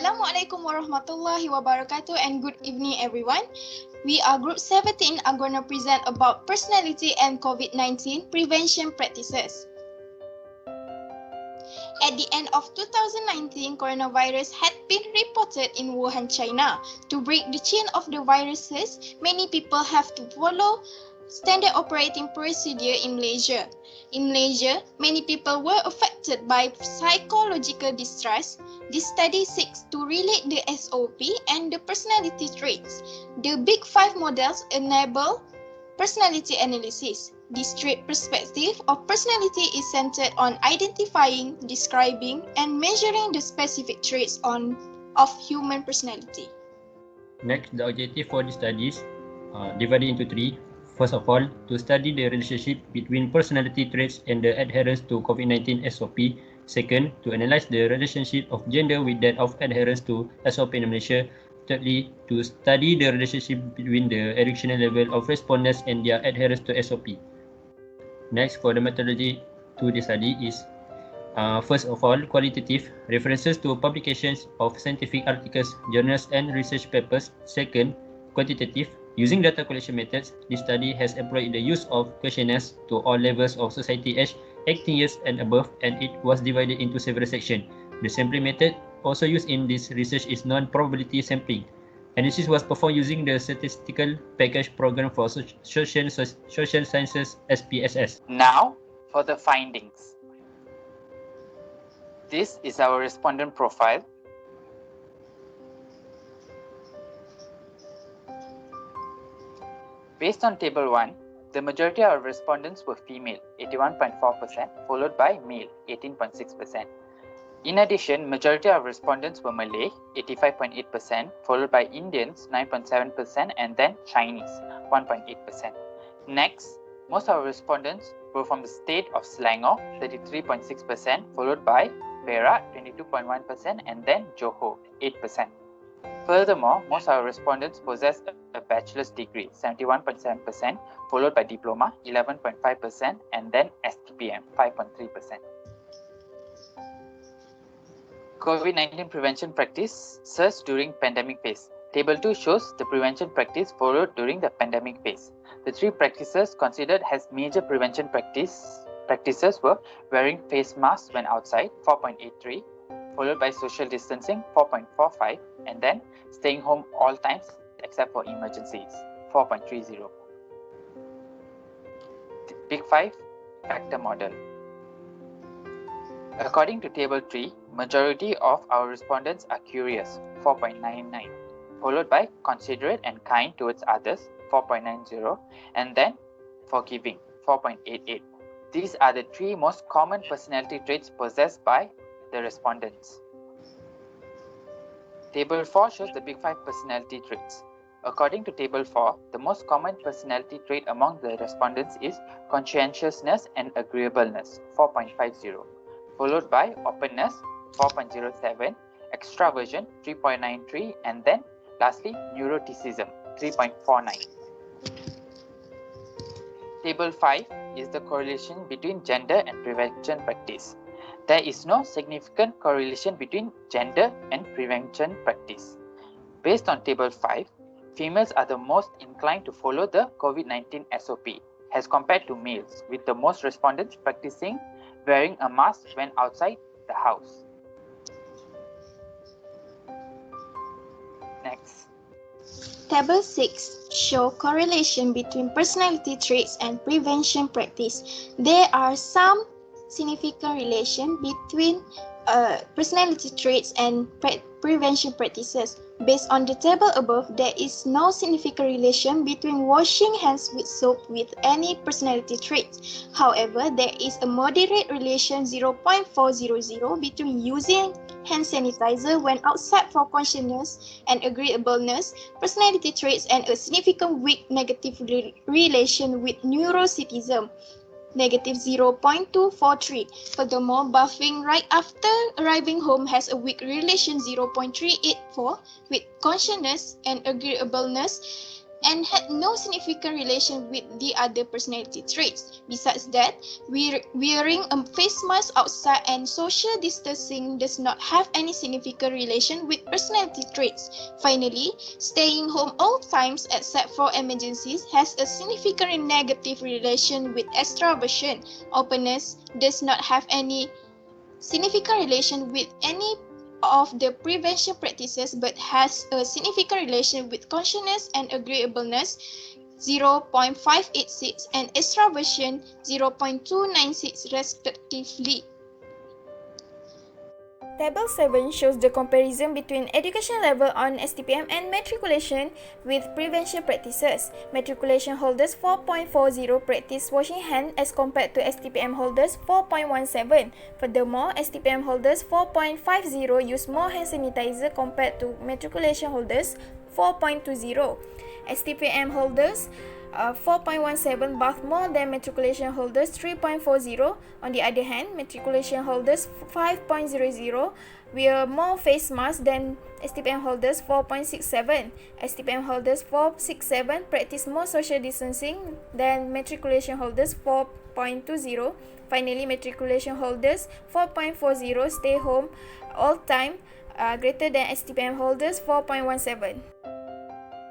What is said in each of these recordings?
Assalamualaikum warahmatullahi wabarakatuh and good evening everyone. We are Group 17 are going to present about personality and COVID-19 prevention practices. At the end of 2019, coronavirus had been reported in Wuhan, China. To break the chain of the viruses, many people have to follow standard operating procedure in Malaysia. In Malaysia, many people were affected by psychological distress. This study seeks to relate the SOP and the personality traits. The Big Five models enable personality analysis. This trait perspective of personality is centered on identifying, describing, and measuring the specific traits of human personality. Next, the objective for the studies divided into three. First of all, to study the relationship between personality traits and the adherence to COVID-19 SOP. Second, to analyze the relationship of gender with that of adherence to SOP in Malaysia. Thirdly, to study the relationship between the educational level of respondents and their adherence to SOP. Next, for the methodology to the study is first of all, qualitative, references to publications of scientific articles, journals, and research papers. Second, quantitative, using data collection methods, this study has employed the use of questionnaires to all levels of society aged 18 years and above, and it was divided into several sections. The sampling method also used in this research is non-probability sampling. Analysis was performed using the Statistical Package Program for Social Sciences SPSS. Now, for the findings. This is our respondent profile. Based on Table 1, the majority of respondents were female, 81.4%, followed by male, 18.6%. In addition, majority of respondents were Malay, 85.8%, followed by Indians, 9.7%, and then Chinese, 1.8%. Next, most of our respondents were from the state of Selangor, 33.6%, followed by Perak, 22.1%, and then Johor, 8%. Furthermore, most of our respondents possess a bachelor's degree, 71.7%, followed by diploma, 11.5%, and then STPM, 5.3%. COVID-19 prevention practices during pandemic phase. Table 2 shows the prevention practice followed during the pandemic phase. The three practices considered as major prevention practices were wearing face masks when outside, 4.83, followed by social distancing, 4.45, and then staying home all times except for emergencies, 4.30. The Big Five factor model. According to Table 3, majority of our respondents are curious, 4.99, followed by considerate and kind towards others, 4.90, and then forgiving, 4.88. These are the three most common personality traits possessed by the respondents. Table 4 shows the Big Five personality traits. According to Table 4, the most common personality trait among the respondents is conscientiousness and agreeableness, 4.50. Followed by openness, 4.07, extraversion, 3.93, and then lastly, neuroticism, 3.49. Table 5 is the correlation between gender and prevention practice. There is no significant correlation between gender and prevention practice. Based on Table 5, females are the most inclined to follow the COVID-19 SOP as compared to males, with the most respondents practicing wearing a mask when outside the house. Next. Table 6 show correlation between personality traits and prevention practice. There are some significant relation between personality traits and prevention practices. Based on the table above, there is no significant relation between washing hands with soap with any personality traits. However, there is a moderate relation 0.400 between using hand sanitizer when outside for consciousness and agreeableness, personality traits, and a significant weak negative relation with neuroticism, negative 0.243. Furthermore, buffing right after arriving home has a weak relation 0.384 with consciousness and agreeableness, and had no significant relation with the other personality traits. Besides that, wearing a face mask outside and social distancing does not have any significant relation with personality traits. Finally, staying home all times except for emergencies has a significant negative relation with extroversion. Openness does not have any significant relation with any of the prevention practices but has a significant relation with consciousness and agreeableness 0.586 and extraversion 0.296 respectively. Table 7 shows the comparison between education level on STPM and matriculation with prevention practices. Matriculation holders 4.40 practice washing hands as compared to STPM holders 4.17. Furthermore, STPM holders 4.50 use more hand sanitizer compared to matriculation holders 4.20. STPM holders 4.17 bath more than matriculation holders 3.40. On the other hand, matriculation holders 5.00 wear more face masks than STPM holders 4.67. STPM holders 4.67 practice more social distancing than matriculation holders 4.20. Finally, matriculation holders 4.40 stay home all time greater than STPM holders 4.17.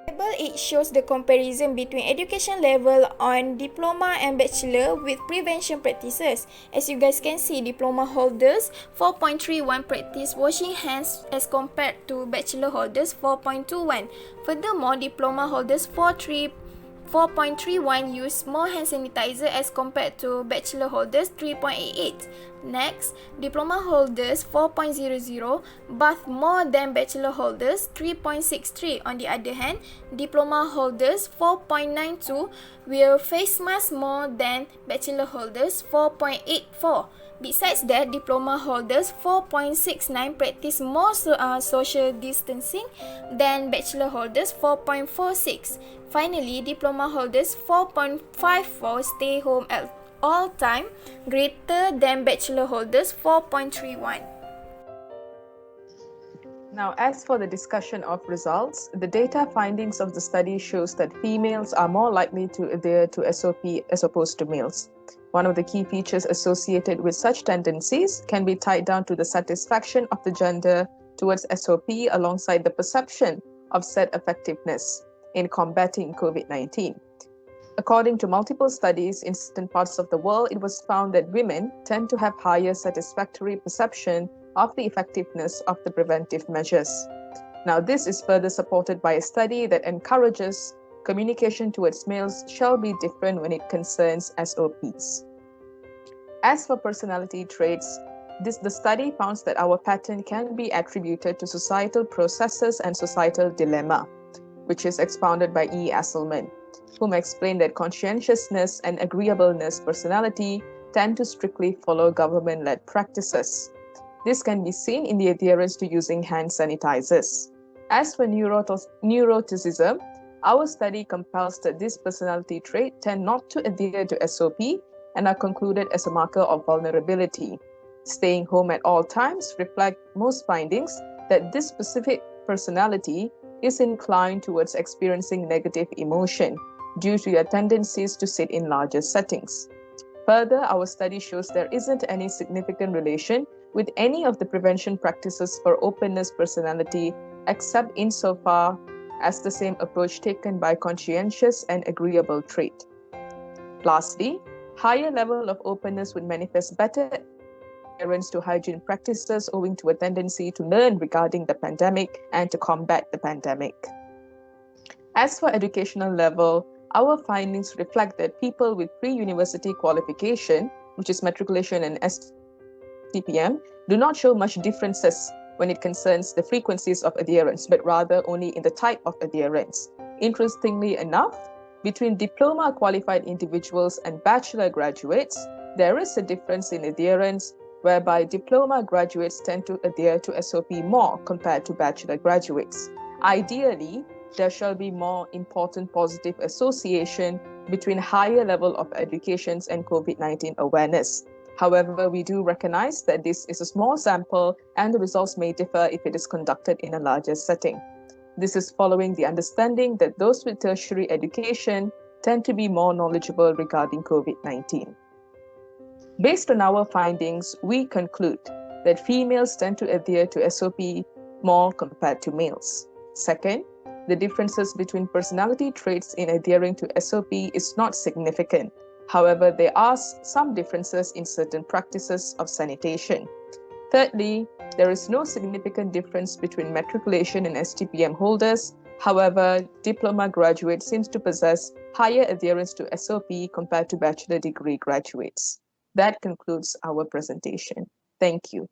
Table 8 shows the comparison between education level on diploma and bachelor with prevention practices. As you guys can see, diploma holders 4.31 practice washing hands as compared to bachelor holders 4.21. Furthermore, diploma holders 4.31 use more hand sanitizer as compared to bachelor holders 3.88. Next, diploma holders 4.00 bath more than bachelor holders 3.63. On the other hand, diploma holders 4.92 wear face mask more than bachelor holders 4.84. Besides that, diploma holders 4.69 practice more social distancing than bachelor holders 4.46. Finally, diploma holders 4.54 stay home at all time greater than bachelor holders 4.31. Now, as for the discussion of results, the data findings of the study shows that females are more likely to adhere to SOP as opposed to males. One of the key features associated with such tendencies can be tied down to the satisfaction of the gender towards SOP alongside the perception of said effectiveness in combating COVID-19. According to multiple studies in certain parts of the world, it was found that women tend to have higher satisfactory perception of the effectiveness of the preventive measures. Now, this is further supported by a study that encourages communication towards males shall be different when it concerns SOPs. As for personality traits, the study found that our pattern can be attributed to societal processes and societal dilemma, which is expounded by E. Asselman, whom explained that conscientiousness and agreeableness personality tend to strictly follow government-led practices. This can be seen in the adherence to using hand sanitizers. As for neuroticism, our study compels that this personality trait tend not to adhere to SOP and are concluded as a marker of vulnerability. Staying home at all times reflect most findings that this specific personality is inclined towards experiencing negative emotion due to their tendencies to sit in larger settings. Further, our study shows there isn't any significant relation with any of the prevention practices for openness personality except insofar as the same approach taken by conscientious and agreeable trait. Lastly, higher level of openness would manifest better adherence to hygiene practices owing to a tendency to learn regarding the pandemic and to combat the pandemic. As for educational level, our findings reflect that people with pre-university qualification, which is matriculation and STPM, do not show much differences when it concerns the frequencies of adherence, but rather only in the type of adherence. Interestingly enough, between diploma qualified individuals and bachelor graduates, there is a difference in adherence whereby diploma graduates tend to adhere to SOP more compared to bachelor graduates. Ideally, there shall be more important positive association between higher level of educations and COVID-19 awareness. However, we do recognize that this is a small sample and the results may differ if it is conducted in a larger setting. This is following the understanding that those with tertiary education tend to be more knowledgeable regarding COVID-19. Based on our findings, we conclude that females tend to adhere to SOP more compared to males. Second, the differences between personality traits in adhering to SOP is not significant. However, there are some differences in certain practices of sanitation. Thirdly, there is no significant difference between matriculation and STPM holders. However, diploma graduates seem to possess higher adherence to SOP compared to bachelor degree graduates. That concludes our presentation. Thank you.